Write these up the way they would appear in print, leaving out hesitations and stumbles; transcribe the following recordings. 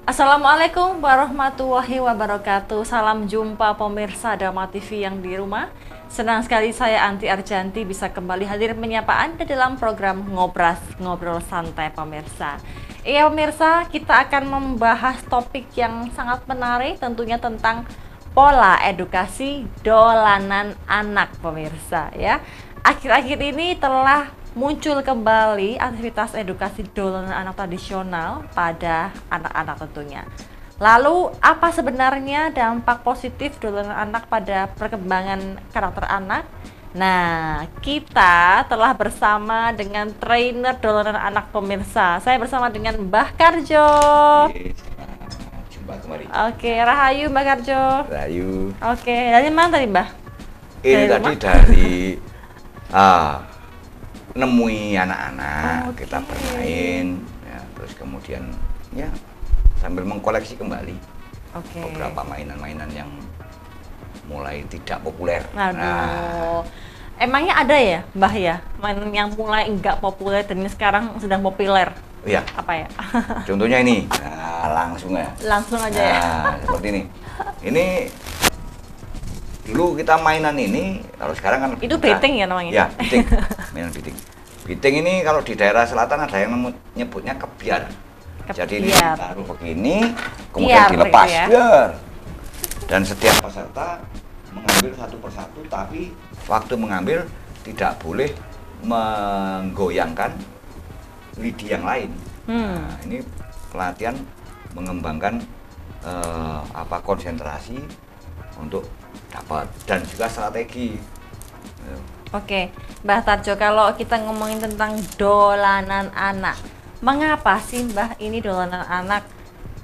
Assalamualaikum warahmatullahi wabarakatuh. Salam jumpa pemirsa Dharma TV yang di rumah. Senang sekali saya Anti Arjanti bisa kembali hadir menyapa Anda dalam program Ngobras, Ngobrol Santai pemirsa. Iya pemirsa, kita akan membahas topik yang sangat menarik tentunya tentang pola edukasi dolanan anak pemirsa ya. Akhir-akhir ini telah muncul kembali aktivitas edukasi dolanan anak tradisional pada anak-anak tentunya. Lalu, apa sebenarnya dampak positif dolanan anak pada perkembangan karakter anak? Nah, kita telah bersama dengan trainer dolanan anak pemirsa. Saya bersama dengan Mbah Karjo. Jumpa kembali. Oke, Rahayu Mbah Karjo. Rahayu. Oke, dari mana tadi Mbah? Ini Dari tadi rumah? dari nemui anak-anak, Oke. kita bermain, ya, terus kemudian ya sambil mengkoleksi kembali Oke. beberapa mainan-mainan yang mulai tidak populer. Aduh, emangnya ada ya, Mbah ya, mainan yang mulai enggak populer dan ini sekarang sedang populer? Iya, Apa ya? contohnya ini. Nah, langsung ya. Langsung aja ya. Nah, seperti ini. Ini dulu kita mainan ini, kalau sekarang kan Itu beting ya namanya? Ya, beting. Mainan beting. Beting ini kalau di daerah selatan ada yang nyebutnya kebiar. Jadi ini Kebiar. ditaruh begini, kemudian Biar dilepas, gitu ya. biar. Dan setiap peserta mengambil satu persatu, tapi waktu mengambil tidak boleh menggoyangkan lidi yang lain. Nah, ini pelatihan mengembangkan konsentrasi untuk dapat dan juga strategi. Oke, Mbah Tarjo, kalau kita ngomongin tentang dolanan anak, mengapa sih Mbah ini dolanan anak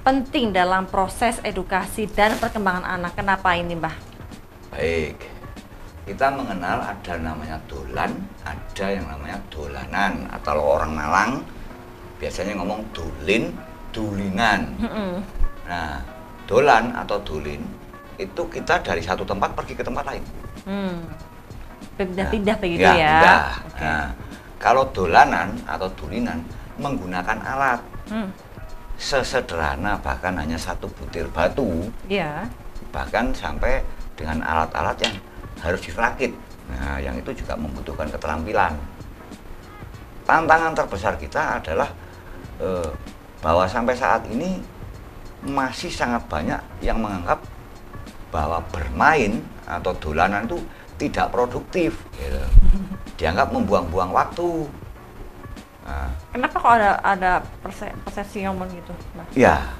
penting dalam proses edukasi dan perkembangan anak? Kenapa ini Mbah? Baik, kita mengenal ada namanya dolan, ada yang namanya dolanan. Atau orang Malang biasanya ngomong dolin, dulinan. Nah, dolan atau dolin itu kita dari satu tempat pergi ke tempat lain. Pindah-pindah begitu Ya, ya? pindah. Oke. Nah, kalau dolanan atau dulinan menggunakan alat sesederhana bahkan hanya satu butir batu, Iya. bahkan sampai dengan alat-alat yang harus dirakit. Nah, yang itu juga membutuhkan keterampilan. Tantangan terbesar kita adalah bahwa sampai saat ini masih sangat banyak yang menganggap bahwa bermain atau dolanan itu tidak produktif, gitu. Dianggap membuang-buang waktu. Nah, Kenapa kok ada persepsi ngomong gitu, Mbak? ya,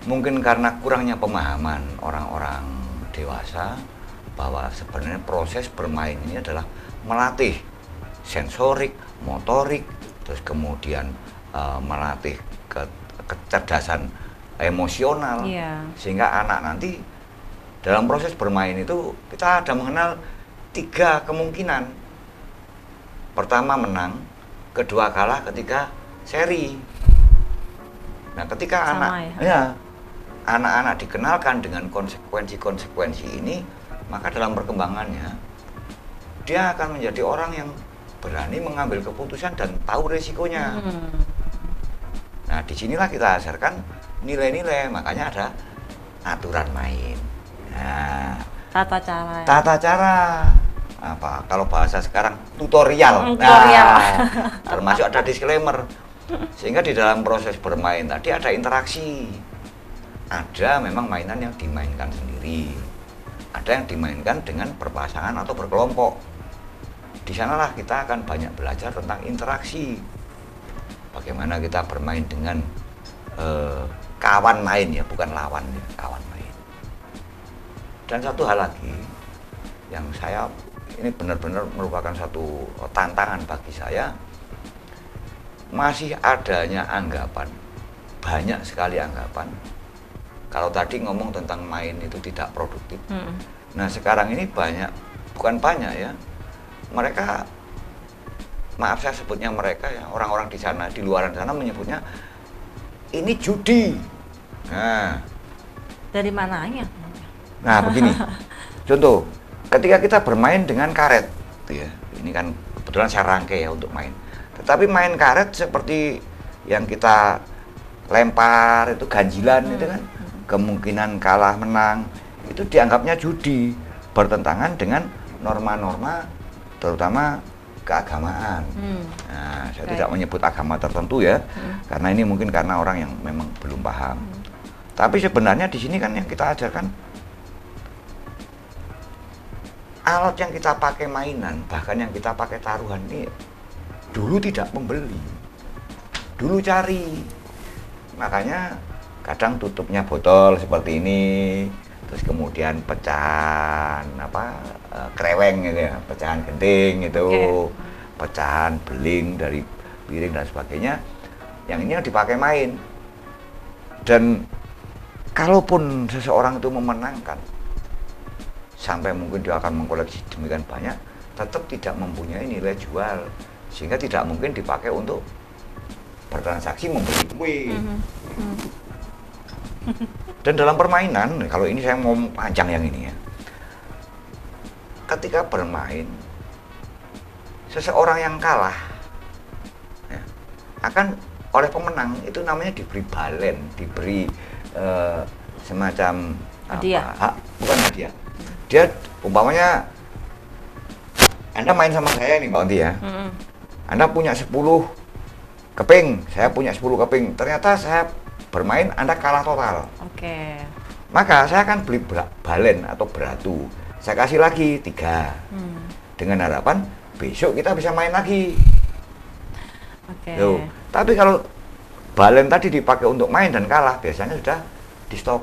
mungkin karena kurangnya pemahaman orang-orang dewasa bahwa sebenarnya proses bermain ini adalah melatih sensorik, motorik, terus kemudian melatih kecerdasan emosional, Iya. sehingga anak nanti dalam proses bermain itu kita ada mengenal 3 kemungkinan. Pertama menang, kedua kalah, ketiga seri. Nah, ketika anak-anak dikenalkan dengan konsekuensi-konsekuensi ini, maka dalam perkembangannya dia akan menjadi orang yang berani mengambil keputusan dan tahu resikonya. Nah, disinilah kita ajarkan nilai-nilai, makanya ada aturan main. Nah, Tata cara. Ya? tata cara apa? Kalau bahasa sekarang tutorial. Tutorial. Nah, termasuk ada disclaimer. Sehingga di dalam proses bermain tadi ada interaksi. Ada memang mainan yang dimainkan sendiri. Ada yang dimainkan dengan berpasangan atau berkelompok. Di sanalah kita akan banyak belajar tentang interaksi. Bagaimana kita bermain dengan kawan main ya, bukan lawan ya, kawan main. Dan satu hal lagi yang ini benar-benar merupakan satu tantangan bagi saya, masih adanya anggapan, banyak sekali anggapan. Kalau tadi ngomong tentang main itu tidak produktif. Nah, sekarang ini bukan banyak ya. Mereka, maaf saya sebutnya mereka ya, orang-orang di sana, di luaran sana menyebutnya ini judi. Dari mananya? Nah, begini. Contoh, ketika kita bermain dengan karet, gitu ya. Ini kan kebetulan saya rangkai ya untuk main. Tetapi main karet seperti yang kita lempar itu ganjilan itu kan, kemungkinan kalah menang itu dianggapnya judi, bertentangan dengan norma-norma terutama keagamaan. Nah, saya tidak menyebut agama tertentu ya, karena ini mungkin karena orang yang memang belum paham. Tapi sebenarnya di sini kan yang kita ajarkan alat yang kita pakai mainan, bahkan yang kita pakai taruhan ini dulu tidak membeli, dulu cari. Makanya kadang tutupnya botol seperti ini, terus kemudian pecahan kreweng gitu ya, pecahan genting itu, pecahan beling dari piring dan sebagainya. Yang ini dipakai main. Dan kalaupun seseorang itu memenangkan, sampai mungkin dia akan mengkoleksi demikian banyak, tetap tidak mempunyai nilai jual, sehingga tidak mungkin dipakai untuk bertransaksi membeli kue. Dan dalam permainan, kalau ini saya mau panjang yang ini ya, ketika bermain, seseorang yang kalah ya, akan oleh pemenang itu namanya diberi balen, diberi semacam hadiah. Bukan hadiah. Dia umpamanya Anda main sama saya nih Mbak Onti ya. Anda punya 10 keping, saya punya 10 keping. Ternyata saya bermain, Anda kalah total. Oke. Maka saya akan beli balen atau beratu. Saya kasih lagi 3. Dengan harapan besok kita bisa main lagi. Oke. Tapi kalau balen tadi dipakai untuk main dan kalah, biasanya sudah di stop.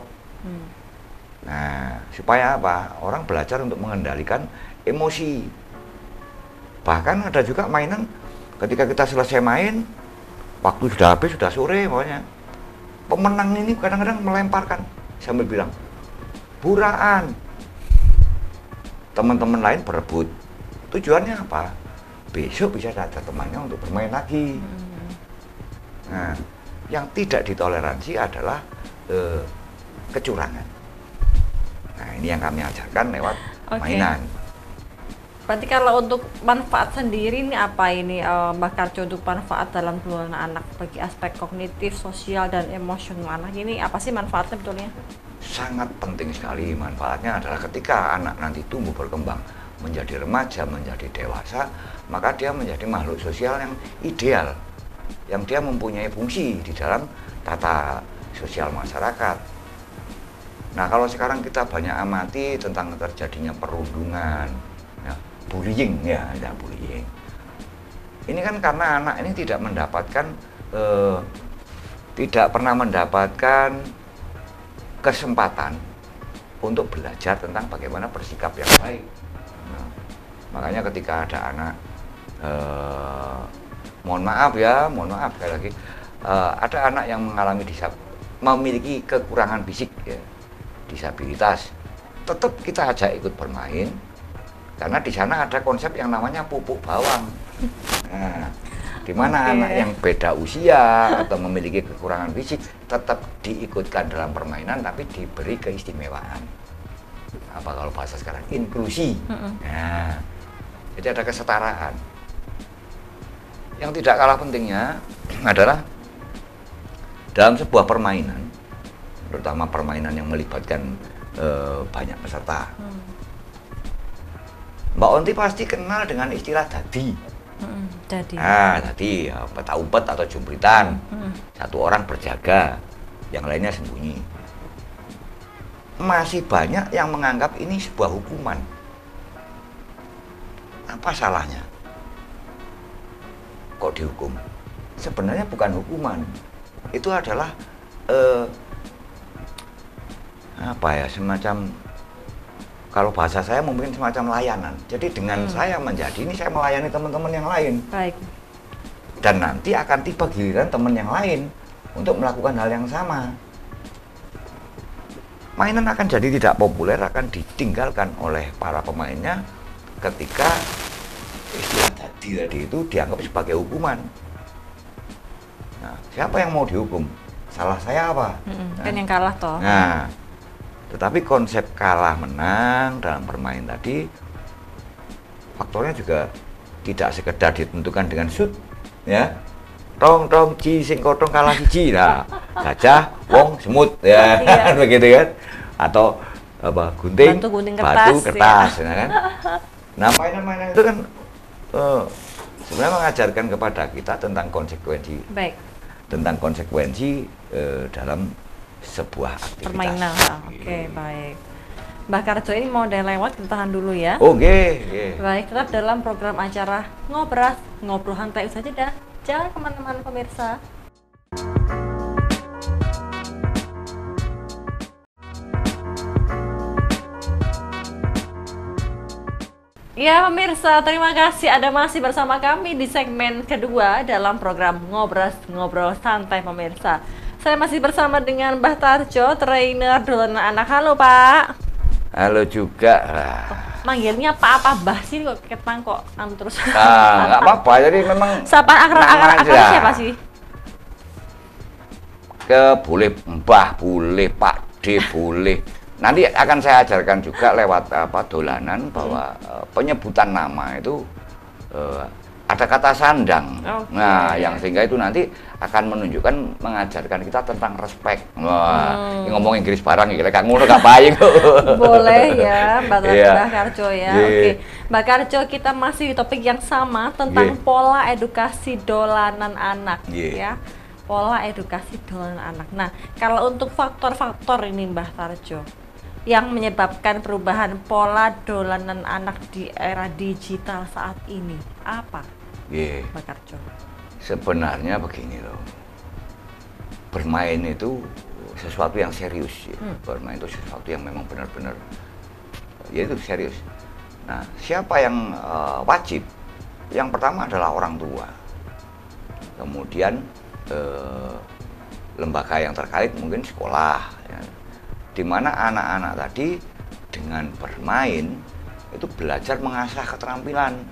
Nah, supaya apa? Orang belajar untuk mengendalikan emosi. Bahkan ada juga mainan ketika kita selesai main, waktu sudah habis, sudah sore pokoknya. Pemenang ini kadang-kadang melemparkan sambil bilang, "Buraan." Teman-teman lain berebut. Tujuannya apa? Besok bisa ada temannya untuk bermain lagi. Nah, yang tidak ditoleransi adalah kecurangan. Nah, ini yang kami ajarkan lewat mainan. Berarti kalau untuk manfaat sendiri ini apa ini Mbak Karjo, untuk manfaat dalam pengelolaan anak bagi aspek kognitif, sosial, dan emosional anak ini apa sih manfaatnya betulnya? Sangat penting sekali. Manfaatnya adalah ketika anak nanti tumbuh berkembang menjadi remaja, menjadi dewasa, maka dia menjadi makhluk sosial yang ideal, yang dia mempunyai fungsi di dalam tata sosial masyarakat. Nah, kalau sekarang kita banyak amati tentang terjadinya perundungan, ya, bullying, bullying. Ini kan karena anak ini tidak pernah mendapatkan kesempatan untuk belajar tentang bagaimana bersikap yang baik. Nah, makanya ketika ada anak, mohon maaf sekali lagi, ada anak yang memiliki kekurangan fisik, ya, disabilitas, tetap kita ajak ikut bermain, karena di sana ada konsep yang namanya pupuk bawang. Nah, di mana anak yang beda usia atau memiliki kekurangan fisik tetap diikutkan dalam permainan, tapi diberi keistimewaan. Apa kalau bahasa sekarang inklusi. Nah, jadi ada kesetaraan. Yang tidak kalah pentingnya adalah dalam sebuah permainan, terutama permainan yang melibatkan banyak peserta. Mbak Onti pasti kenal dengan istilah dadi. Dadi. Dadi, ya, peta umpet atau jumpritan. Satu orang berjaga, yang lainnya sembunyi. Masih banyak yang menganggap ini sebuah hukuman. Apa salahnya? Kok dihukum? Sebenarnya bukan hukuman. Itu adalah semacam, kalau bahasa saya mungkin semacam layanan. Jadi dengan saya menjadi ini, saya melayani teman-teman yang lain. Baik. Dan nanti akan tiba giliran teman yang lain untuk melakukan hal yang sama. Mainan akan jadi tidak populer, akan ditinggalkan oleh para pemainnya ketika istilah tadi itu dianggap sebagai hukuman. Nah, siapa yang mau dihukum? Salah saya apa? Kan yang kalah toh. Nah, tetapi konsep kalah menang dalam bermain tadi, faktornya juga tidak sekedar ditentukan dengan shoot, ya, tong ji sing kodong kalah siji. Nah, gajah, wong, semut ya Iya. begitu kan. Atau apa gunting, Batu gunting batu, kertas, kertas ya kan. Nah, mainan-mainan itu kan sebenarnya mengajarkan kepada kita tentang konsekuensi Baik, dalam sebuah aktivitas. permainan. Oke, baik. Mbah Karjo ini mau ada yang lewat, kita tahan dulu ya. Oke. Baik, tetap dalam program acara Ngobras, ngobrol santai usai jeda. Jangan kemana-mana pemirsa. Ya pemirsa, terima kasih ada masih bersama kami di segmen kedua dalam program Ngobras, ngobrol santai pemirsa. Saya masih bersama dengan Mbah Tarjo, trainer dolanan anak. Halo Pak. Halo juga. Manggilnya Pak apa Mbah sih kok ketang kok terus. Nggak apa-apa, jadi memang Sapaan nama akar aja. siapa sih? Boleh Mbah, boleh Pak D, boleh. Nanti akan saya ajarkan juga lewat dolanan bahwa penyebutan nama itu ada kata sandang. Oke. Nah, yang sehingga itu nanti akan menunjukkan mengajarkan kita tentang respect. Wah, ini ngomong Inggris barang ya, kayak ngono gak baik. Boleh ya, Mbak Iya. Karjo ya. Iya. Oke, Mbak Karjo, kita masih di topik yang sama tentang Iya. pola edukasi dolanan anak, Iya. ya. Pola edukasi dolanan anak. Nah, kalau untuk faktor-faktor ini Mbak Tarjo yang menyebabkan perubahan pola dolanan anak di era digital saat ini, apa Iya. Mbak Karjo? Sebenarnya begini loh, bermain itu sesuatu yang serius ya. Bermain itu sesuatu yang memang benar-benar ya itu serius. Nah, siapa yang wajib? Yang pertama adalah orang tua, kemudian lembaga yang terkait mungkin sekolah ya, di mana anak-anak tadi dengan bermain itu belajar mengasah keterampilan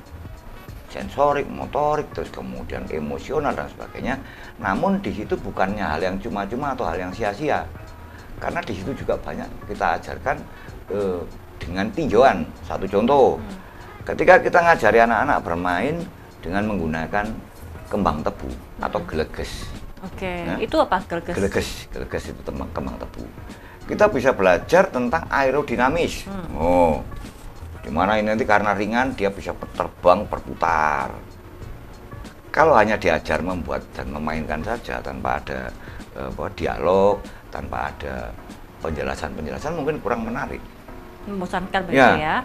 sensorik, motorik, terus kemudian emosional dan sebagainya. Namun di situ bukannya hal yang cuma-cuma atau hal yang sia-sia, karena di situ juga banyak kita ajarkan dengan tinjauan. Satu contoh, ketika kita ngajari anak-anak bermain dengan menggunakan kembang tebu atau geleges. Oke, Ya. itu apa geleges? Geleges itu kembang tebu. Kita bisa belajar tentang aerodinamis. Dimana ini nanti karena ringan dia bisa terbang berputar. Kalau hanya diajar membuat dan memainkan saja tanpa ada dialog, tanpa ada penjelasan mungkin kurang menarik. Membosankan berarti ya.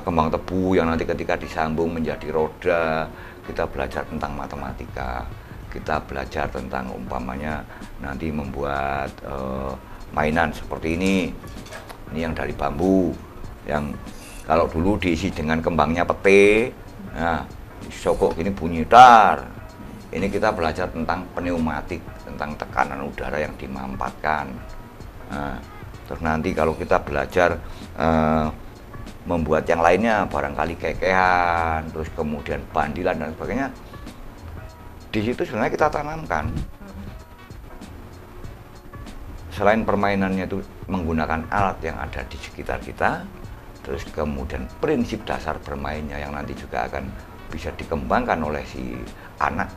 Kembang tebu yang nanti ketika disambung menjadi roda, kita belajar tentang matematika, kita belajar tentang umpamanya nanti membuat mainan seperti ini yang dari bambu, yang kalau dulu diisi dengan kembangnya pete, nah disokok gini bunyi dar. Ini kita belajar tentang pneumatik, tentang tekanan udara yang dimampatkan. Nah, terus nanti kalau kita belajar membuat yang lainnya, barangkali kekehan, terus kemudian bandilan dan sebagainya, di situ sebenarnya kita tanamkan. Selain permainannya itu menggunakan alat yang ada di sekitar kita, terus kemudian prinsip dasar bermainnya yang nanti juga akan bisa dikembangkan oleh si anak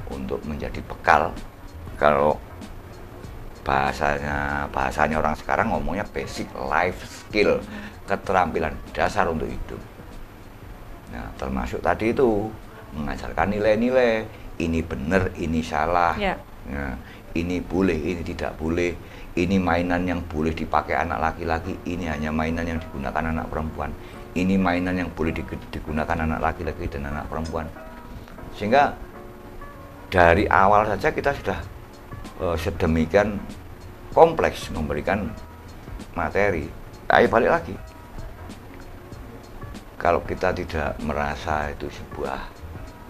untuk menjadi bekal. Kalau bahasanya orang sekarang ngomongnya basic life skill, keterampilan dasar untuk hidup. Nah, termasuk tadi itu mengajarkan nilai-nilai, ini benar, ini salah. Ya. Nah, ini boleh, ini tidak boleh. Ini mainan yang boleh dipakai anak laki-laki, ini hanya mainan yang digunakan anak perempuan. Ini mainan yang boleh digunakan anak laki-laki dan anak perempuan. Sehingga dari awal saja kita sudah sedemikian kompleks memberikan materi. Ayo balik lagi. Kalau kita tidak merasa itu sebuah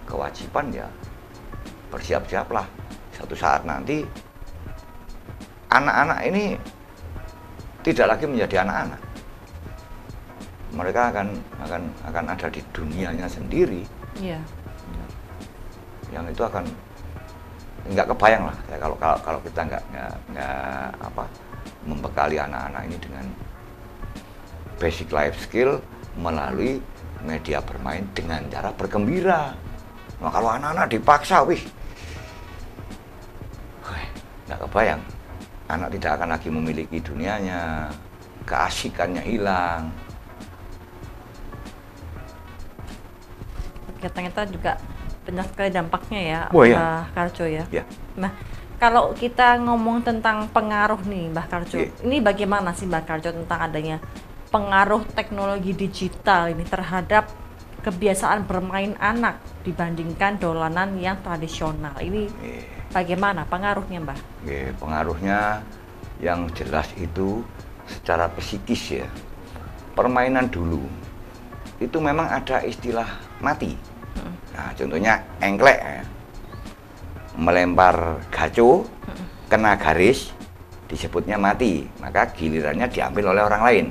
kewajiban, ya bersiap-siaplah. Satu saat nanti anak-anak ini tidak lagi menjadi anak-anak. Mereka akan ada di dunianya sendiri. Iya. Yang itu akan nggak kebayang lah ya, kalau kita nggak membekali anak-anak ini dengan basic life skill melalui media bermain dengan cara bergembira. Nah, kalau anak-anak dipaksa, wih, nggak kebayang. Anak tidak akan lagi memiliki dunianya, keasikannya hilang. Oke, ternyata juga banyak sekali dampaknya ya, Oh, iya. Mbah Karjo ya. Ya, Nah, kalau kita ngomong tentang pengaruh nih, Mbah Karjo, Iya. ini bagaimana sih Mbah Karjo tentang adanya pengaruh teknologi digital ini terhadap kebiasaan bermain anak dibandingkan dolanan yang tradisional? Ini bagaimana pengaruhnya, Mbah? Oke, pengaruhnya yang jelas itu secara psikis ya. Permainan dulu itu memang ada istilah mati. Nah, contohnya engklek ya. Melempar gaco, kena garis, disebutnya mati. Maka gilirannya diambil oleh orang lain.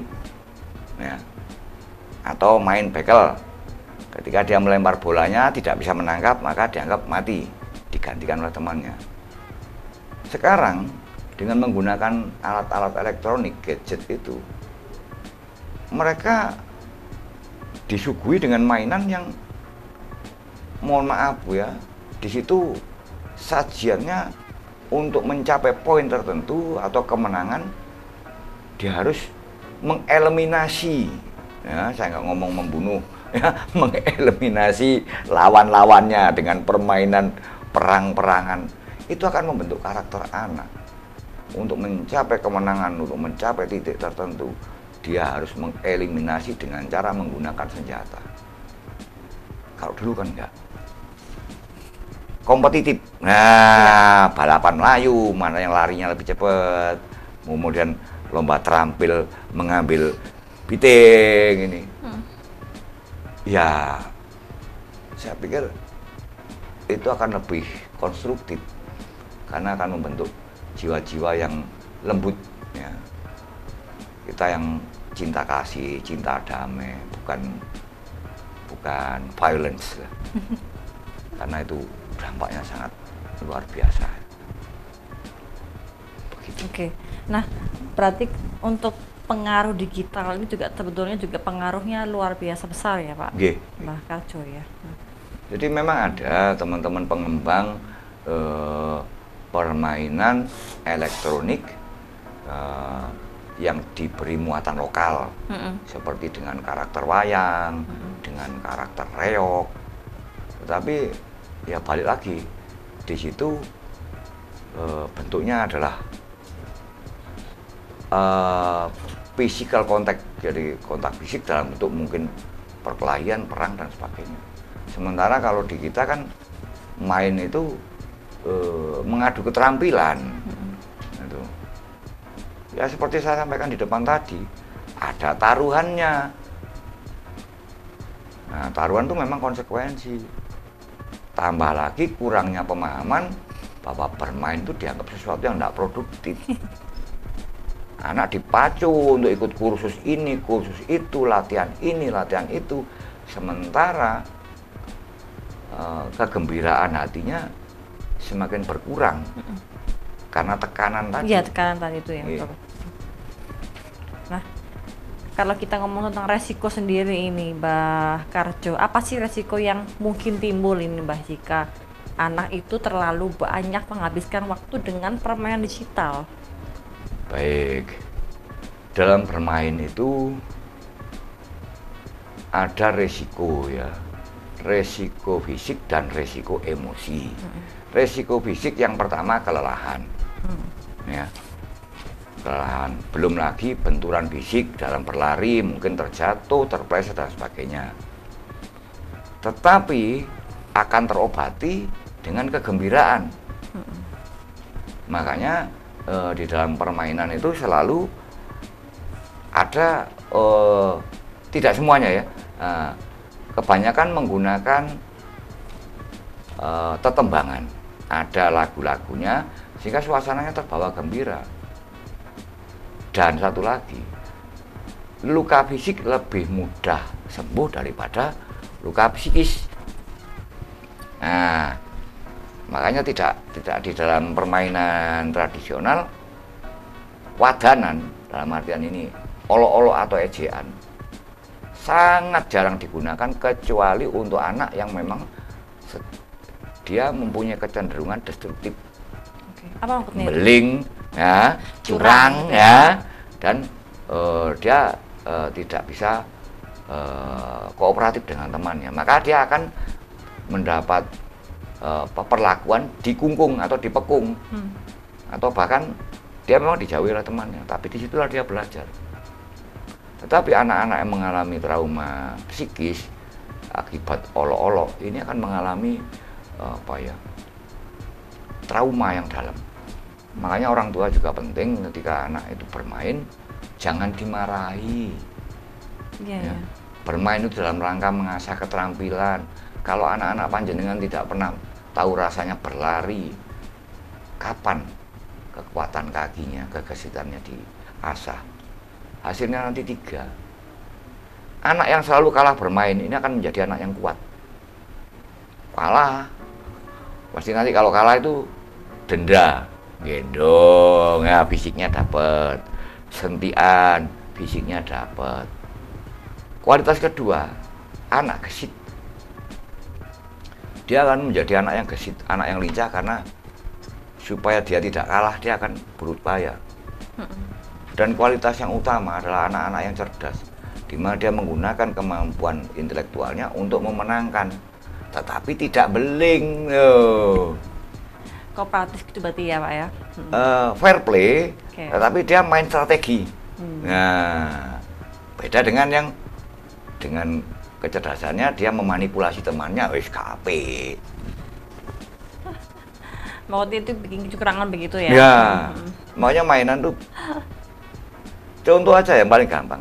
Ya. Atau main bekel. Ketika dia melempar bolanya tidak bisa menangkap, maka dianggap mati, digantikan oleh temannya. Sekarang dengan menggunakan alat-alat elektronik, gadget itu, mereka disuguhi dengan mainan yang, mohon maaf ya, di situ sajiannya untuk mencapai poin tertentu atau kemenangan, dia harus mengeliminasi, ya, saya nggak ngomong membunuh, ya, mengeliminasi lawan-lawannya dengan permainan perang-perangan. Itu akan membentuk karakter anak. Untuk mencapai kemenangan, untuk mencapai titik tertentu, dia harus mengeliminasi dengan cara menggunakan senjata. Kalau dulu kan enggak. Kompetitif. Nah, balapan Melayu, mana yang larinya lebih cepat. Kemudian lomba terampil mengambil piting ini. Ya, saya pikir itu akan lebih konstruktif karena akan membentuk jiwa-jiwa yang lembut ya. Kita yang cinta kasih, cinta damai, bukan violence lah. Karena itu dampaknya sangat luar biasa. Begitu. Oke, nah berarti untuk pengaruh digital ini juga sebetulnya juga pengaruhnya luar biasa besar ya Pak Nggih. Mbah Karjo ya. Jadi memang ada teman-teman pengembang permainan elektronik yang diberi muatan lokal, seperti dengan karakter wayang, dengan karakter reog. Tetapi ya balik lagi, di situ bentuknya adalah physical contact, jadi kontak fisik dalam bentuk mungkin perkelahian, perang dan sebagainya. Sementara kalau di kita kan main itu mengadu keterampilan. Itu. Ya seperti saya sampaikan di depan tadi, ada taruhannya. Nah, taruhan itu memang konsekuensi. Tambah lagi kurangnya pemahaman bahwa bermain itu dianggap sesuatu yang tidak produktif. Anak dipacu untuk ikut kursus ini, kursus itu, latihan ini, latihan itu. Sementara kegembiraan hatinya semakin berkurang karena tekanan tadi. Iya, tekanan tadi itu ya. Iya. Betul. Nah, kalau kita ngomong tentang resiko sendiri ini, Mbah Karjo, apa sih resiko yang mungkin timbul ini, Mbah, jika anak itu terlalu banyak menghabiskan waktu dengan permainan digital? Baik, dalam bermain itu ada resiko ya, resiko fisik dan resiko emosi. Resiko fisik yang pertama kelelahan, ya, kelelahan. Belum lagi benturan fisik dalam berlari, mungkin terjatuh, terpleset dan sebagainya. Tetapi akan terobati dengan kegembiraan. Makanya di dalam permainan itu selalu ada, tidak semuanya ya, kebanyakan menggunakan tetembangan, ada lagu-lagunya sehingga suasananya terbawa gembira. Dan satu lagi, luka fisik lebih mudah sembuh daripada luka psikis. Nah, makanya tidak di dalam permainan tradisional wadanan, dalam artian ini olok-olok atau ejaan, sangat jarang digunakan kecuali untuk anak yang memang dia mempunyai kecenderungan destruktif. Oke. Apa maksudnya? Beling, ya, curang, ya, dan dia tidak bisa kooperatif dengan temannya. Maka dia akan mendapat perlakuan dikungkung atau dipekung, atau bahkan dia memang dijauhi oleh temannya. Tapi disitulah dia belajar. Tetapi anak-anak yang mengalami trauma psikis akibat olok-olok ini akan mengalami trauma yang dalam. Makanya orang tua juga penting ketika anak itu bermain, jangan dimarahi. Ya. Bermain itu dalam rangka mengasah keterampilan. Kalau anak-anak panjenengan tidak pernah tahu rasanya berlari, kapan kekuatan kakinya, kegesitannya diasah? Hasilnya nanti 3. Anak yang selalu kalah bermain ini akan menjadi anak yang kuat. Kalah, pasti nanti kalau kalah itu denda, gendong, ya fisiknya dapat, sentian, fisiknya dapat. Kualitas kedua, anak gesit. Dia akan menjadi anak yang gesit, anak yang lincah, karena supaya dia tidak kalah dia akan berupaya. Dan kualitas yang utama adalah anak-anak yang cerdas, di mana dia menggunakan kemampuan intelektualnya untuk memenangkan, tetapi tidak beling. Kooperatif itu berarti ya Pak ya? Fair play, tetapi dia main strategi. Nah, beda dengan yang dengan kecerdasannya dia memanipulasi temannya, wis kape. Maksudnya itu bikin kecurangan begitu ya? Ya, makanya mainan tuh. Contoh aja yang paling gampang.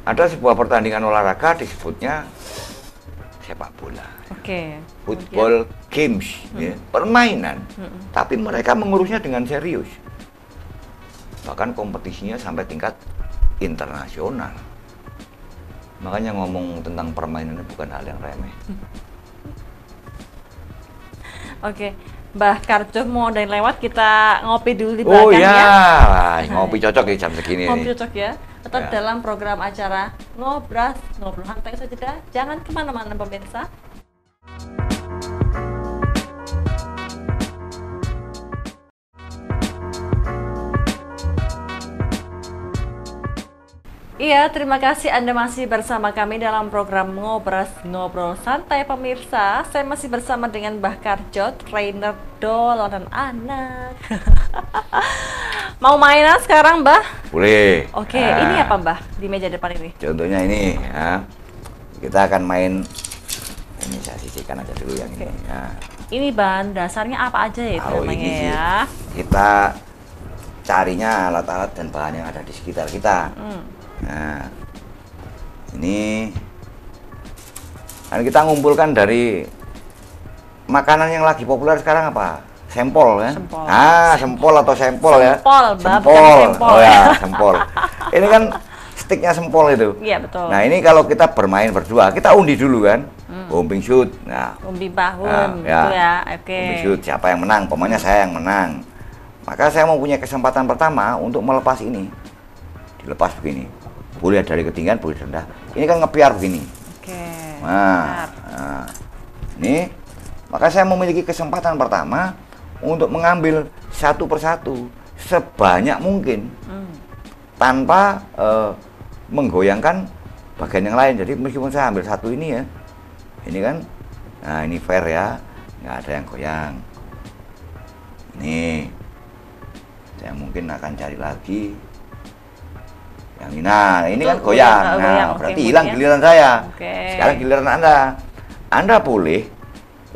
Ada sebuah pertandingan olahraga disebutnya sepak bola. Football games, ya, permainan. Tapi mereka mengurusnya dengan serius. Bahkan kompetisinya sampai tingkat internasional. Makanya ngomong tentang permainan itu bukan hal yang remeh. Mbah Karjo mau dari lewat, kita ngopi dulu di belakang. Oh ya, ngopi cocok ya jam segini. Ngopi cocok ya. Tetap dalam program acara Ngobras, ngobrol santai saja. Jangan kemana-mana pemirsa. Iya, terima kasih Anda masih bersama kami dalam program Ngobras Ngobrol Santai pemirsa. Saya masih bersama dengan Mbah Karjo, trainer dola dan anak. Mau mainan sekarang, Mbah? Boleh. Ini apa, Mbah, di meja depan ini? Contohnya ini ya. Kita akan main, ini saya sisihkan aja dulu yang ini ya. Ini bahan dasarnya apa aja ya namanya ya? Kita carinya alat-alat dan bahan yang ada di sekitar kita. Nah, ini kan kita ngumpulkan dari makanan yang lagi populer sekarang apa? Sempol ya? Sempol atau sempol ya? Sempol. Oh ya, sempol. Ini kan stiknya sempol itu. Iya, betul. Nah, ini kalau kita bermain berdua, kita undi dulu kan? Bumping shoot. Nah, undi bahun gitu ya. Bumping shoot, siapa yang menang? Pokoknya saya yang menang. Maka saya mau punya kesempatan pertama untuk melepas ini. Dilepas begini. Boleh dari ketinggian, boleh rendah. Ini kan ngebiar begini. Nah, ini. Maka saya memiliki kesempatan pertama untuk mengambil satu persatu sebanyak mungkin tanpa menggoyangkan bagian yang lain. Jadi meskipun saya ambil satu ini ya, ini kan, nah ini fair ya, nggak ada yang goyang. Ini saya mungkin akan cari lagi yang ini. Nah, ini kan goyang. Nah, berarti hilang giliran saya. Sekarang giliran Anda. Anda boleh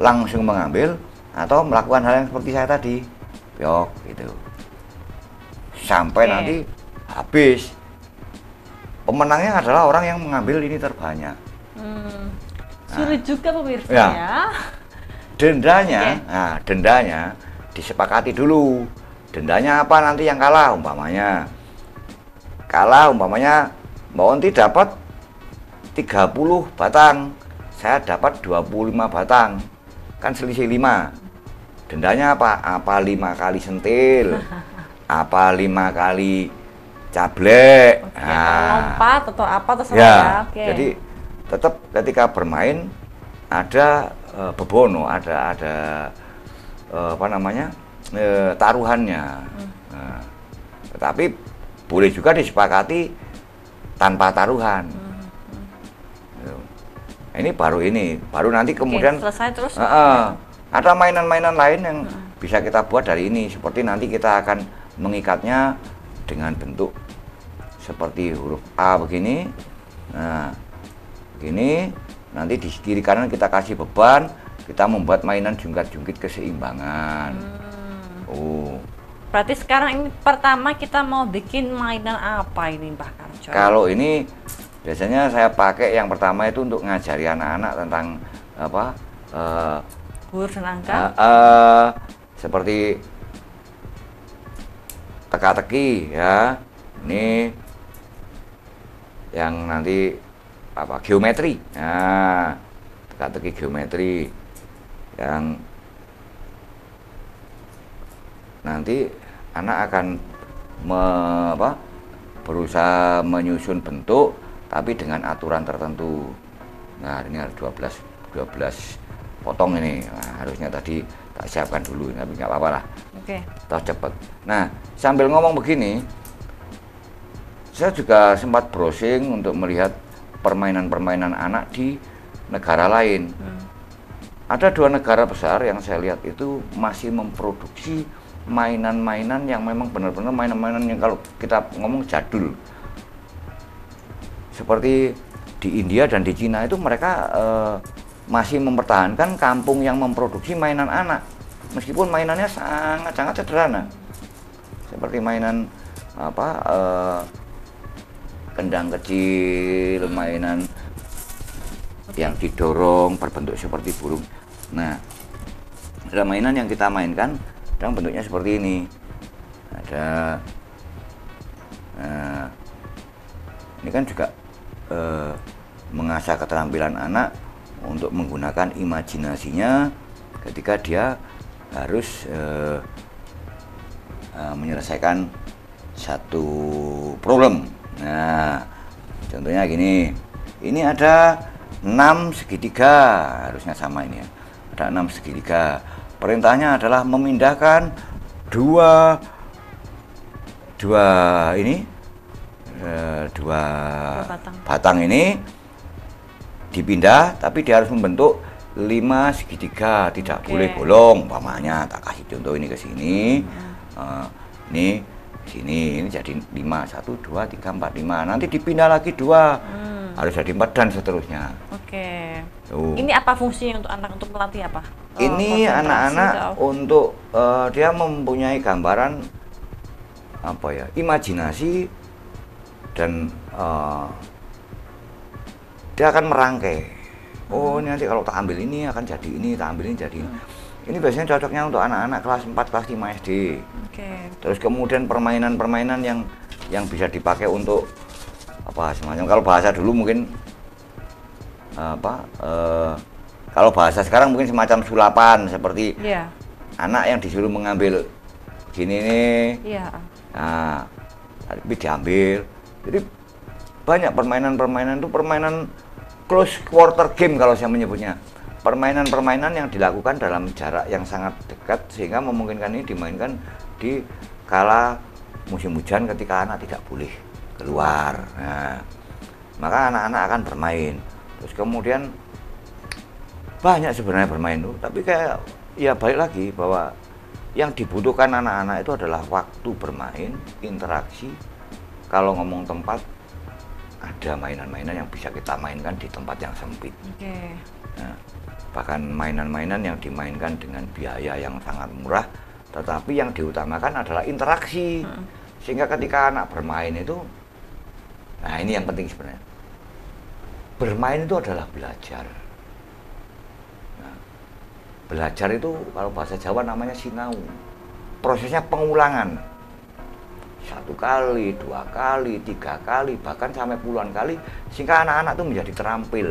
langsung mengambil atau melakukan hal yang seperti saya tadi. Piok gitu. Sampai nanti habis. Pemenangnya adalah orang yang mengambil ini terbanyak. Sulit juga pemirsa ya. Dendanya, dendanya disepakati dulu. Dendanya apa nanti yang kalah umpamanya. Mbak Onti dapat 30 batang, saya dapat 25 batang, kan selisih 5. Dendanya apa? Apa 5 kali sentil, apa 5 kali cablek, lompat atau apa terserah ya. Jadi tetap ketika bermain ada bebono, ada apa namanya taruhannya. Nah, tetapi boleh juga disepakati tanpa taruhan. Ini baru nanti kemudian selesai terus. ada mainan-mainan lain yang bisa kita buat dari ini, seperti nanti kita akan mengikatnya dengan bentuk seperti huruf A begini. Nah, begini, nanti di kiri kanan kita kasih beban, kita membuat mainan jungkat-jungkit keseimbangan. Berarti sekarang ini pertama kita mau bikin mainan apa ini Mbah Karjo? Kalau ini biasanya saya pakai yang pertama itu untuk ngajari anak-anak tentang apa? Huruf dan angka. Seperti teka-teki ya. Ini yang nanti apa? Geometri. Nah, teka-teki geometri yang nanti anak akan berusaha menyusun bentuk tapi dengan aturan tertentu. Nah, ini harus 12 potong ini. Nah, harusnya tadi tak siapkan dulu, tapi nggak apa-apa lah. Oke. Toh cepet. Nah, sambil ngomong begini, saya juga sempat browsing untuk melihat permainan-permainan anak di negara lain. Ada 2 negara besar yang saya lihat itu masih memproduksi mainan-mainan yang memang benar-benar mainan-mainan yang kalau kita ngomong jadul. Seperti di India dan di Cina itu mereka masih mempertahankan kampung yang memproduksi mainan anak, meskipun mainannya sangat-sangat sederhana. Seperti mainan kendang kecil, mainan yang didorong berbentuk seperti burung. Nah, ada mainan yang kita mainkan dan bentuknya seperti ini. Ada, ini kan juga mengasah keterampilan anak untuk menggunakan imajinasinya ketika dia harus menyelesaikan satu problem. Nah, contohnya gini, ini ada 6 segitiga, harusnya sama ini ya. Ada 6 segitiga. Perintahnya adalah memindahkan dua batang ini dipindah, tapi dia harus membentuk 5 segitiga, tidak boleh bolong. Umpamanya tak kasih contoh ini ke sini, ini sini, ini jadi 5, 1, 2, 3, 4, 5. Nanti dipindah lagi 2, harus jadi 4 dan seterusnya. Ini apa fungsinya untuk anak, untuk melatih apa? Ini anak-anak untuk dia mempunyai gambaran apa ya, imajinasi, dan dia akan merangkai. Oh, ini nanti kalau tak ambil ini akan jadi ini, tak ambil ini jadi ini. Ini biasanya cocoknya untuk anak-anak kelas 4, kelas 5 SD. Terus kemudian permainan-permainan yang bisa dipakai untuk apa semacam, kalau bahasa dulu mungkin kalau bahasa sekarang mungkin semacam sulapan, seperti anak yang disuruh mengambil gini nih. Nah, tapi diambil. Jadi banyak permainan-permainan itu, permainan close quarter game kalau saya menyebutnya. Permainan-permainan yang dilakukan dalam jarak yang sangat dekat sehingga memungkinkan ini dimainkan di kala musim hujan ketika anak tidak boleh keluar. Nah, maka anak-anak akan bermain. Terus kemudian banyak sebenarnya bermain tuh, tapi kayak ya balik lagi bahwa yang dibutuhkan anak-anak itu adalah waktu bermain, interaksi. Kalau ngomong tempat, ada mainan-mainan yang bisa kita mainkan di tempat yang sempit. Nah, bahkan mainan-mainan yang dimainkan dengan biaya yang sangat murah, tetapi yang diutamakan adalah interaksi. Sehingga ketika anak bermain itu, nah ini yang penting sebenarnya. Bermain itu adalah belajar. Nah, belajar itu kalau bahasa Jawa namanya sinau. Prosesnya pengulangan. 1 kali, 2 kali, 3 kali, bahkan sampai puluhan kali, sehingga anak-anak itu menjadi terampil.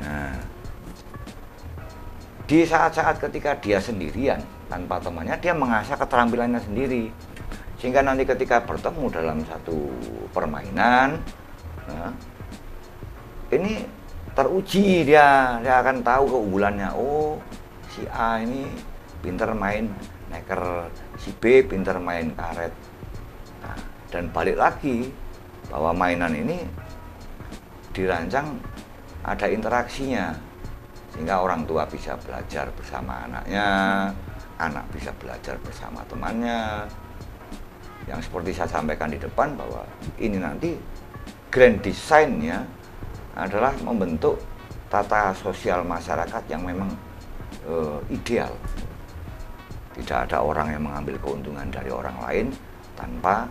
Nah, di saat-saat ketika dia sendirian tanpa temannya, dia mengasah keterampilannya sendiri. Sehingga nanti ketika bertemu dalam satu permainan, nah, ini teruji, dia akan tahu keunggulannya. Oh, si A ini pinter main neker, si B pinter main karet. Nah, dan balik lagi bahwa mainan ini dirancang ada interaksinya, sehingga orang tua bisa belajar bersama anaknya, anak bisa belajar bersama temannya. Yang seperti saya sampaikan di depan bahwa ini nanti grand design-nya adalah membentuk tata sosial masyarakat yang memang ideal. Tidak ada orang yang mengambil keuntungan dari orang lain tanpa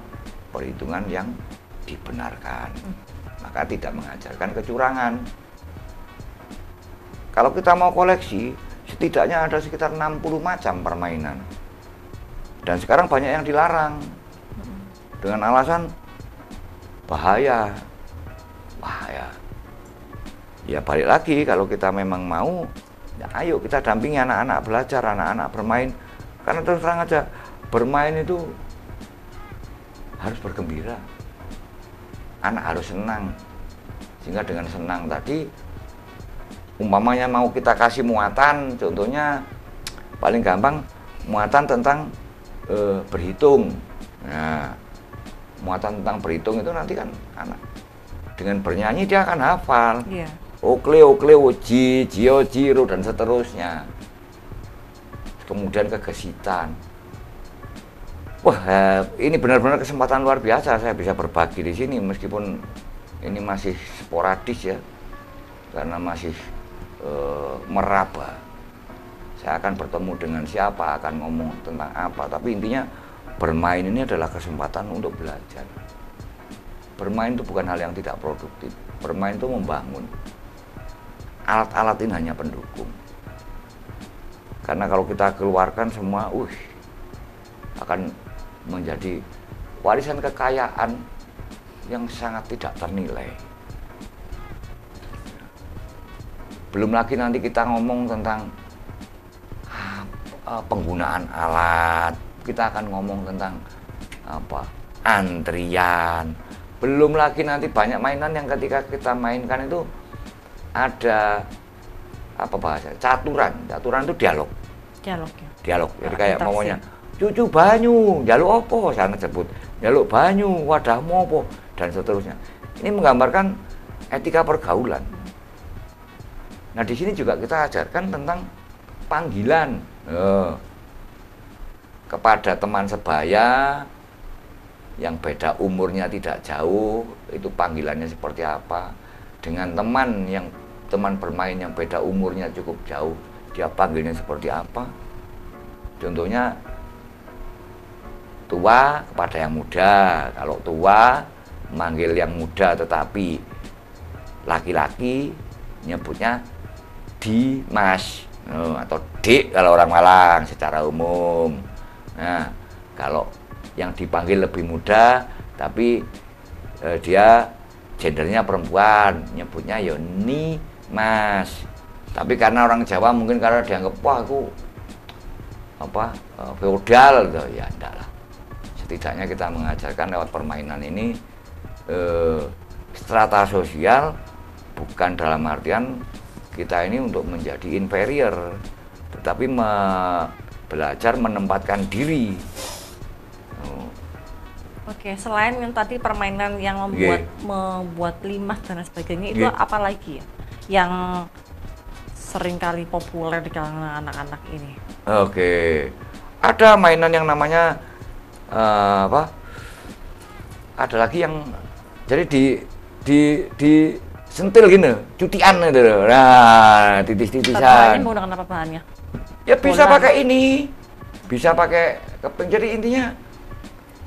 perhitungan yang dibenarkan. Maka tidak mengajarkan kecurangan. Kalau kita mau koleksi, setidaknya ada sekitar 60 macam permainan. Dan sekarang banyak yang dilarang dengan alasan bahaya. Ya balik lagi, kalau kita memang mau, ya ayo kita dampingi anak-anak belajar, anak-anak bermain. Karena terus terang aja, bermain itu harus bergembira. Anak harus senang. Sehingga dengan senang tadi, umpamanya mau kita kasih muatan, contohnya paling gampang muatan tentang berhitung. Nah, muatan tentang berhitung itu nanti kan anak dengan bernyanyi dia akan hafal. Yeah. Okle, oji, jio, jiro, dan seterusnya. Kemudian kegesitan. Wah, ini benar-benar kesempatan luar biasa saya bisa berbagi di sini meskipun ini masih sporadis ya, karena masih meraba. Saya akan bertemu dengan siapa, akan ngomong tentang apa, tapi intinya bermain ini adalah kesempatan untuk belajar. Bermain itu bukan hal yang tidak produktif. Bermain itu membangun. Alat-alat ini hanya pendukung. Karena kalau kita keluarkan semua, akan menjadi warisan kekayaan yang sangat tidak ternilai. Belum lagi nanti kita ngomong tentang penggunaan alat, kita akan ngomong tentang antrian. Belum lagi nanti banyak mainan yang ketika kita mainkan itu ada caturan. Caturan itu dialog. Dialog. Jadi kayak maunya cucu banyu, jaluk opo, saya sebut jaluk banyu, wadahmu opo, dan seterusnya. Ini menggambarkan etika pergaulan. Nah di sini juga kita ajarkan tentang panggilan kepada teman sebaya yang beda umurnya tidak jauh, itu panggilannya seperti apa. Dengan teman bermain yang beda umurnya cukup jauh, dia panggilnya seperti apa. Contohnya tua kepada yang muda. Kalau tua manggil yang muda tetapi laki-laki nyebutnya Dimas atau Dik kalau orang Malang secara umum. Nah, kalau yang dipanggil lebih muda tapi dia gendernya perempuan, nyebutnya Yoni Mas. Tapi karena orang Jawa mungkin karena dianggap wah aku feodal gitu, ya enggak lah. Setidaknya kita mengajarkan lewat permainan ini strata sosial, bukan dalam artian kita ini untuk menjadi inferior, tetapi belajar menempatkan diri. Oke, selain yang tadi permainan yang membuat limas dan sebagainya, itu apa lagi ya yang seringkali populer di kalangan anak-anak ini? Oke, ada mainan yang namanya ada lagi yang jadi di sentil gini, cutian itu. Nah, titis-titisan. Ini menggunakan apa bahannya? Ya bisa pakai ini, bisa pakai keping. Jadi intinya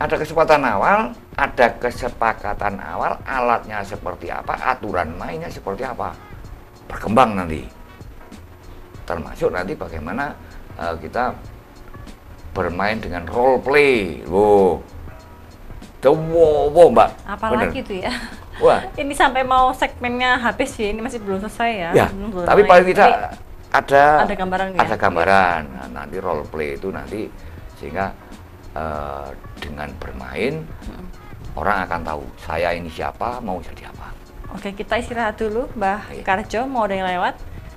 ada kesempatan awal, ada kesepakatan awal, alatnya seperti apa, aturan mainnya seperti apa, berkembang nanti. Termasuk nanti bagaimana kita bermain dengan role play. Wow, Mbak. Apalagi itu ya? Wah. Ini sampai mau segmennya habis sih, ini masih belum selesai ya. Ya, tapi paling tidak ada gambaran. Ada gambaran. Nah, nanti role play itu nanti sehingga dengan bermain orang akan tahu saya ini siapa, mau jadi apa. Oke, kita istirahat dulu, Mbah Karjo. Mau ada yang lewat?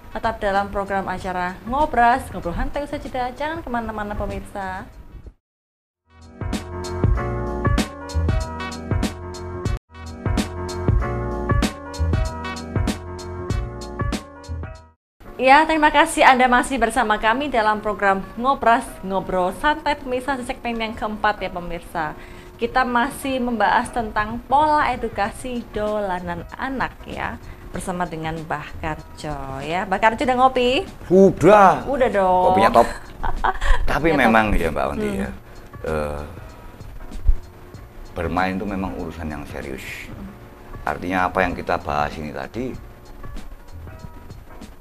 Tetap dalam program acara Ngobras, ngobrol santai usai jeda. Jangan kemana-mana pemirsa. Ya, terima kasih Anda masih bersama kami dalam program Ngobras, ngobrol santai pemirsa di segmen yang keempat ya pemirsa. Kita masih membahas tentang pola edukasi dolanan anak ya. Bersama dengan Mbah Karjo ya. Mbah Karjo udah ngopi? Udah dong. Kopinya top. Tapi Kopinya memang top. ya Mbak Wanti ya, bermain itu memang urusan yang serius. Artinya apa yang kita bahas ini tadi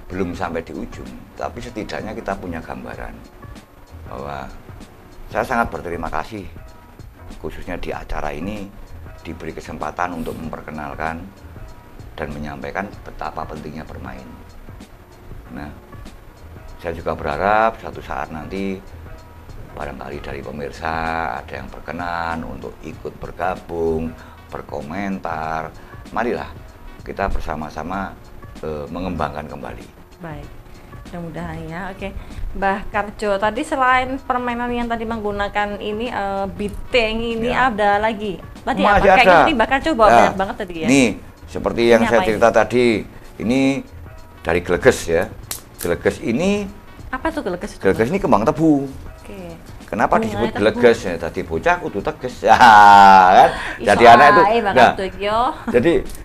belum sampai di ujung, tapi setidaknya kita punya gambaran bahwa saya sangat berterima kasih khususnya di acara ini diberi kesempatan untuk memperkenalkan dan menyampaikan betapa pentingnya bermain. Nah, saya juga berharap suatu saat nanti barangkali dari pemirsa ada yang berkenan untuk ikut bergabung, berkomentar. Marilah kita bersama-sama mengembangkan kembali. Baik, mudah-mudahan ya. Oke, Mbah Karjo, tadi selain permainan yang tadi menggunakan ini biteng ini Ya. Ada lagi? Tadi Masih apa? Kayaknya ada. tadi Mbah Karjo bawa Ya. banyak banget tadi ya. Nih, seperti yang Ini saya apa cerita tadi, ini dari geleges ya. Geleges ini, Apa tuh geleges itu? geleges ini kembang tebu. Oke. Kenapa Bunga disebut tebu. geleges ya? Tadi bocah kudu teges. Ya, kan? Jadi anak itu. Nah, jadi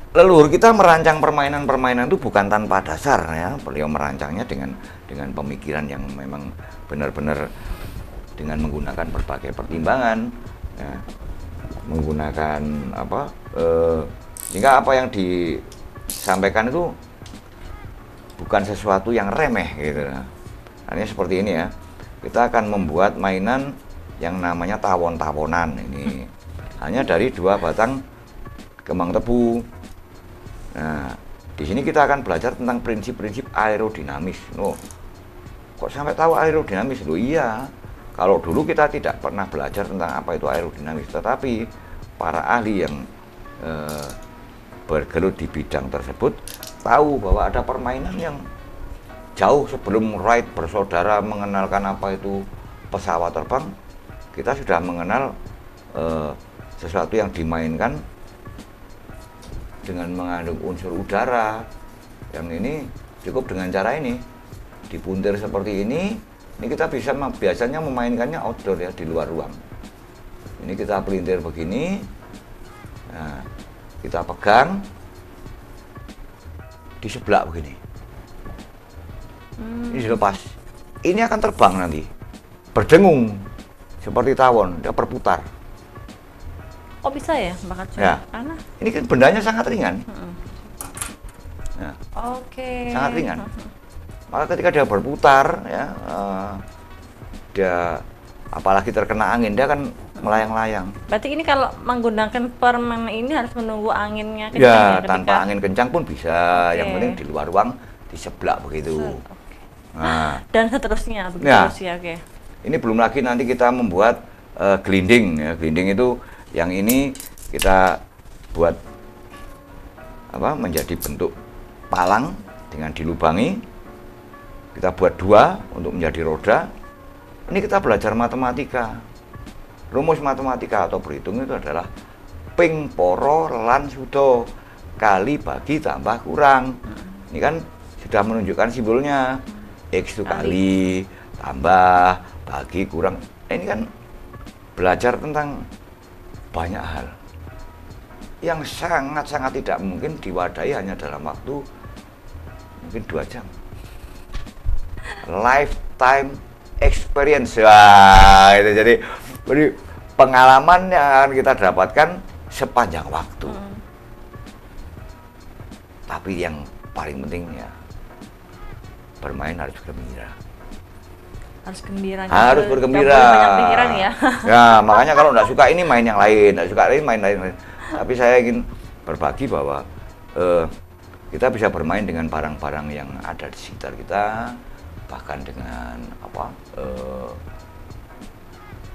leluhur kita merancang permainan-permainan itu bukan tanpa dasar ya. Beliau merancangnya dengan pemikiran yang memang benar-benar dengan menggunakan berbagai pertimbangan, ya. Menggunakan apa? Sehingga apa yang disampaikan itu bukan sesuatu yang remeh gitu. Artinya seperti ini ya. Kita akan membuat mainan yang namanya tawon-tawonan ini. Hanya dari 2 batang kembang tebu. Nah, di sini kita akan belajar tentang prinsip-prinsip aerodinamis. Loh, kok sampai tahu aerodinamis? Loh iya, kalau dulu kita tidak pernah belajar tentang apa itu aerodinamis, tetapi para ahli yang bergelut di bidang tersebut tahu bahwa ada permainan yang jauh sebelum Wright bersaudara mengenalkan apa itu pesawat terbang, kita sudah mengenal sesuatu yang dimainkan dengan mengandung unsur udara. Yang ini cukup dengan cara ini, dipuntir seperti ini kita bisa biasanya memainkannya outdoor ya, di luar ruang. Ini kita pelintir begini, nah, kita pegang di sebelah begini, ini dilepas, ini akan terbang nanti, berdengung seperti tawon, dia berputar. Oh bisa ya Mbak Karjo? Ya. Karena Ini kan bendanya sangat ringan. Ya, Oke. sangat ringan. Maka ketika dia berputar, ya, dia apalagi terkena angin, dia akan melayang-layang. Berarti ini kalau menggunakan permen ini harus menunggu anginnya kencang Ya, ketika- tanpa angin kencang pun bisa. Oke. Yang penting di luar ruang, di sebelah begitu. Oke. Nah, Dan seterusnya begitu Ya. sih, oke. ini belum lagi nanti kita membuat gelinding. Ya. Gelinding itu yang ini kita buat apa? Menjadi bentuk palang dengan dilubangi. Kita buat 2 untuk menjadi roda. Ini kita belajar matematika. Rumus matematika atau berhitung itu adalah ping poro lan sudo kali bagi tambah kurang. Ini kan sudah menunjukkan simbolnya. X itu kali, tambah, bagi, kurang. Ini kan belajar tentang banyak hal yang sangat-sangat tidak mungkin diwadahi hanya dalam waktu mungkin 2 jam. Lifetime experience. Wah, itu jadi pengalaman yang akan kita dapatkan sepanjang waktu. Tapi yang paling penting ya, bermain harus gembira. Harus gembira. Harus gitu. bergembira. Nggak boleh banyak pikiran ya. Ya, makanya kalau nggak suka ini main yang lain, nggak suka ini main lain. Tapi saya ingin berbagi bahwa kita bisa bermain dengan barang-barang yang ada di sekitar kita, bahkan dengan apa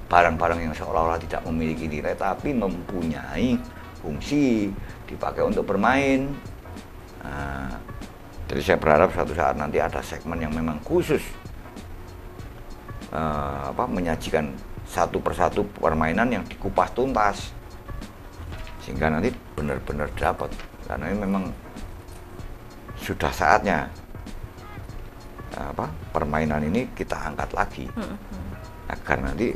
barang-barang yang seolah-olah tidak memiliki nilai tapi mempunyai fungsi dipakai untuk bermain. Nah, Jadi saya berharap suatu saat nanti ada segmen yang memang khusus menyajikan satu persatu permainan yang dikupas tuntas, sehingga nanti benar-benar dapat. Karena ini memang sudah saatnya permainan ini kita angkat lagi agar nanti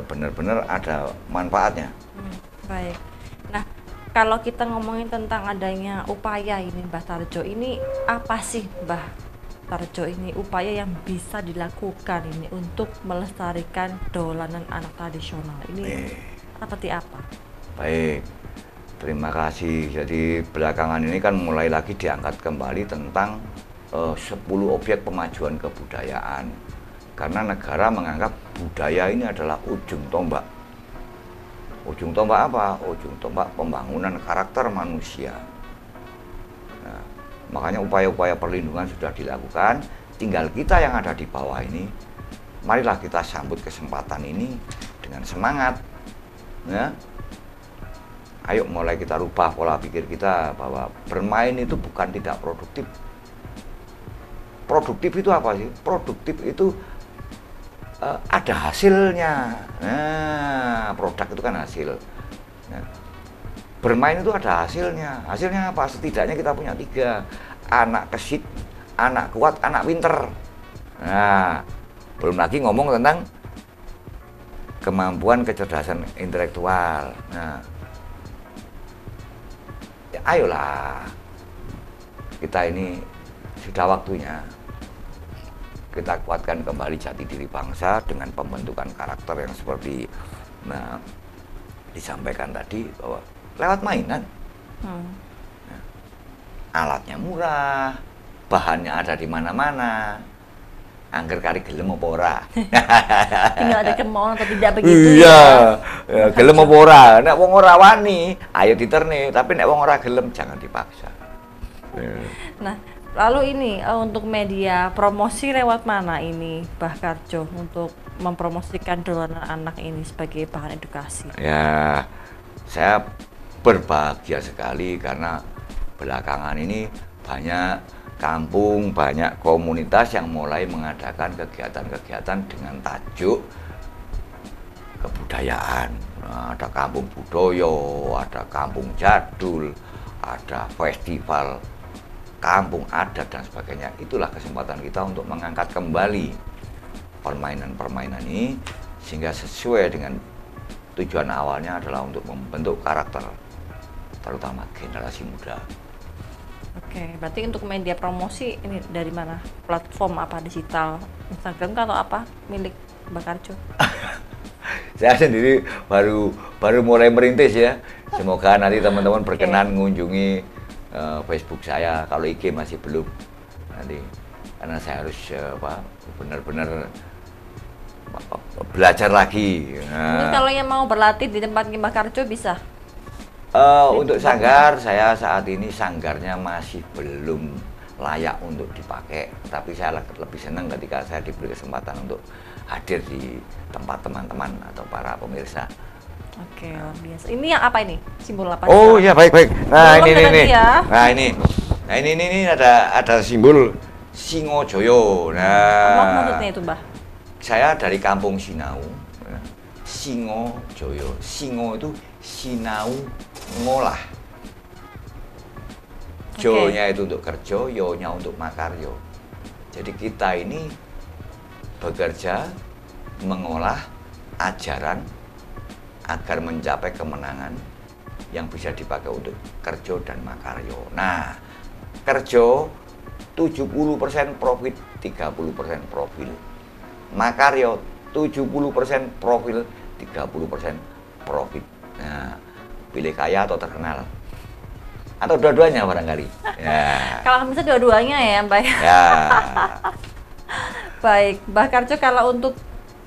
benar-benar ada manfaatnya. Baik. Nah, kalau kita ngomongin tentang adanya upaya ini, Mbah Tarjo, ini apa sih, Mbah Tarjo, ini upaya yang bisa dilakukan ini untuk melestarikan dolanan anak tradisional ini seperti apa? Baik, terima kasih. Jadi belakangan ini kan mulai lagi diangkat kembali tentang 10 objek pemajuan kebudayaan, karena negara menganggap budaya ini adalah ujung tombak. Ujung tombak apa? Ujung tombak pembangunan karakter manusia. Nah, makanya upaya-upaya perlindungan sudah dilakukan, tinggal kita yang ada di bawah ini, marilah kita sambut kesempatan ini dengan semangat. Ya. Ayo mulai kita rubah pola pikir kita bahwa bermain itu bukan tidak produktif. Produktif itu apa sih? Produktif itu ada hasilnya. Nah, produk itu kan hasil. Nah, bermain itu ada hasilnya. Hasilnya apa? Setidaknya kita punya 3. Anak kesit, anak kuat, anak pinter. Nah, belum lagi ngomong tentang kemampuan kecerdasan intelektual. Nah, ya ayolah, kita ini sudah waktunya kita kuatkan kembali jati diri bangsa dengan pembentukan karakter yang seperti disampaikan tadi, bahwa lewat mainan. Nah, alatnya murah, bahannya ada di mana-mana, angger kari gelem apa ora. Tinggal ada kemauan atau tidak begitu. Iya, ya, gelem apa ora. Nek wong ora wani, ayo diterne, tapi nek wong ora gelem jangan dipaksa. Nah, lalu ini untuk media promosi lewat mana ini, Mbah Tarjo, untuk mempromosikan dolanan anak ini sebagai bahan edukasi? Ya, saya berbahagia sekali karena belakangan ini banyak kampung, banyak komunitas yang mulai mengadakan kegiatan-kegiatan dengan tajuk kebudayaan. Nah, ada kampung budaya, ada kampung jadul, ada festival kampung adat dan sebagainya. Itulah kesempatan kita untuk mengangkat kembali permainan-permainan ini sehingga sesuai dengan tujuan awalnya adalah untuk membentuk karakter terutama generasi muda. Oke, berarti untuk media promosi ini dari mana? Platform apa, digital, Instagram atau apa milik Mbah Tarjo? Saya sendiri baru mulai merintis ya. Semoga nanti teman-teman berkenan mengunjungi Facebook saya. Kalau IG masih belum nanti, karena saya harus benar-benar belajar lagi. Mungkin kalau yang mau berlatih di tempat Mbah Tarjo bisa? Untuk sanggar, saya saat ini sanggarnya masih belum layak untuk dipakai, tapi saya lebih senang ketika saya diberi kesempatan untuk hadir di tempat teman-teman atau para pemirsa. Oke, luar biasa. Ini yang apa ini? Simbol apa? Oh iya, baik. Nah, ini. Ya. Nah, ini ada simbol Singojoyo. Nah, apa maksudnya itu, Mbah? Saya dari kampung Sinau. Singojoyo. Singo itu sinau ngolah. Jo-nya itu untuk kerja, yo-nya untuk makaryo. Jadi kita ini bekerja mengolah ajaran agar mencapai kemenangan yang bisa dipakai untuk kerja dan makaryo. Nah, kerja 70% profit, 30% profil. Makaryo 70% profil, 30% profit. Nah, pilih kaya atau terkenal? Atau dua-duanya barangkali. Ya. Kalau bisa dua-duanya ya, Mbak. Ya. Baik, Mbah Tarjo, kalau untuk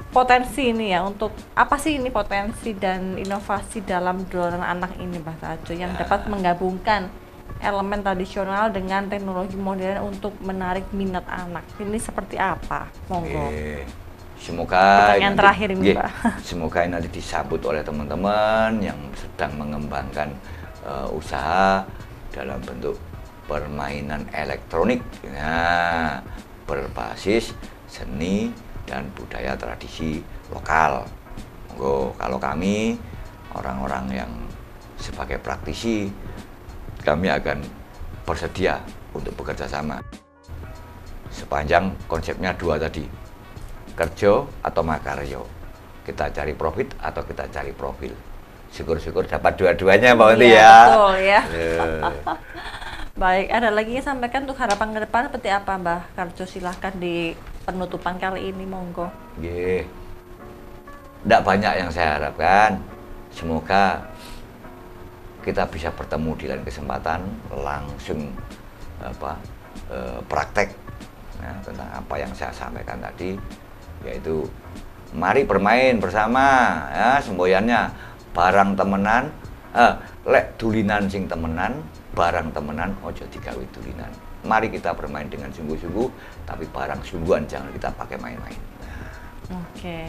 potensi ini ya, untuk apa sih ini potensi dan inovasi dalam dolanan anak ini, Mbah Tarjo, yang dapat menggabungkan elemen tradisional dengan teknologi modern untuk menarik minat anak? Ini seperti apa? Monggo. Semoga pertanyaan terakhir ini, Mbak. Semoga ini nanti disambut oleh teman-teman yang sedang mengembangkan usaha dalam bentuk permainan elektronik ya, berbasis seni dan budaya tradisi lokal. Monggo, kalau kami orang-orang yang sebagai praktisi, kami akan bersedia untuk bekerja sama. Sepanjang konsepnya dua tadi, kerja atau makaryo. Kita cari profit atau kita cari profil. Syukur-syukur dapat dua-duanya Mbak Wanti ya. Betul ya. Baik, ada lagi yang sampaikan untuk harapan ke depan seperti apa Mbah Karjo? Silahkan di penutupan kali ini, monggo. Nggih. Tidak banyak yang saya harapkan. Semoga kita bisa bertemu di lain kesempatan langsung praktek tentang apa yang saya sampaikan tadi, yaitu mari bermain bersama ya, semboyannya barang temenan, lek dulinan sing temenan, barang temenan ojo digawe dulinan. Mari kita bermain dengan sungguh-sungguh, tapi barang sungguhan jangan kita pakai main-main. Oke,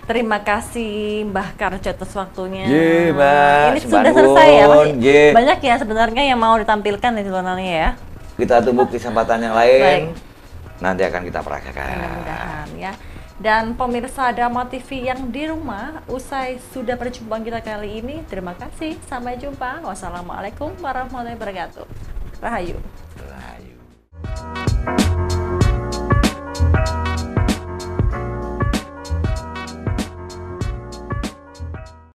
terima kasih Mbah Karjo atas waktunya. Mbak, ini sudah selesai ya, masih Ye. banyak ya sebenarnya yang mau ditampilkan di sebenarnya ya. Kita tunggu kesempatan yang lain. Baik. Nanti akan kita praktekkan. Mudah-mudahan ya. Dan pemirsa Dharma TV yang di rumah, usai sudah perjumpaan kita kali ini, terima kasih. Sampai jumpa. Wassalamualaikum warahmatullahi wabarakatuh. Rahayu.